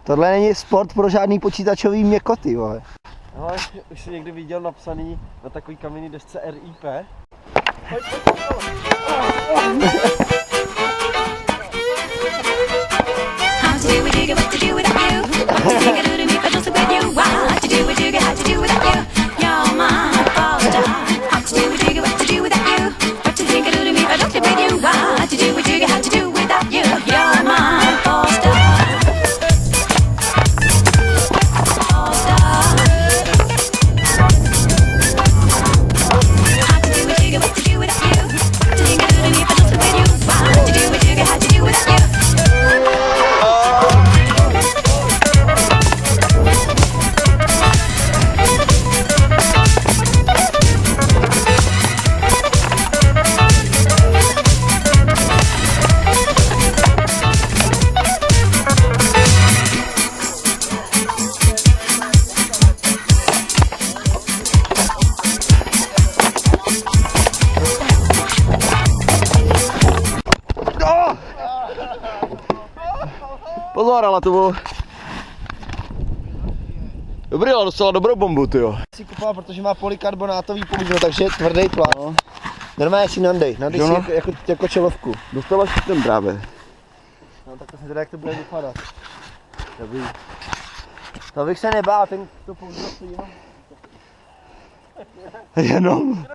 Tohle není sport pro žádný počítačový měkoty, vole. Ale už jsi někdy viděl napsaný na takový kamenný desce RIP? Pojď. Pozor, ale to bylo... Dobrý, ale dostala dobrou bombu, tyjo. Si kupoval, protože má polykarbonátový polívno, takže tvrdý plán. No. Normálně si nandej si jako čelovku. Dostala si ten právě. No tak to se teda, jak to bude vypadat. Dobrý. To bych se nebál, ten to použil jenom. Jenom?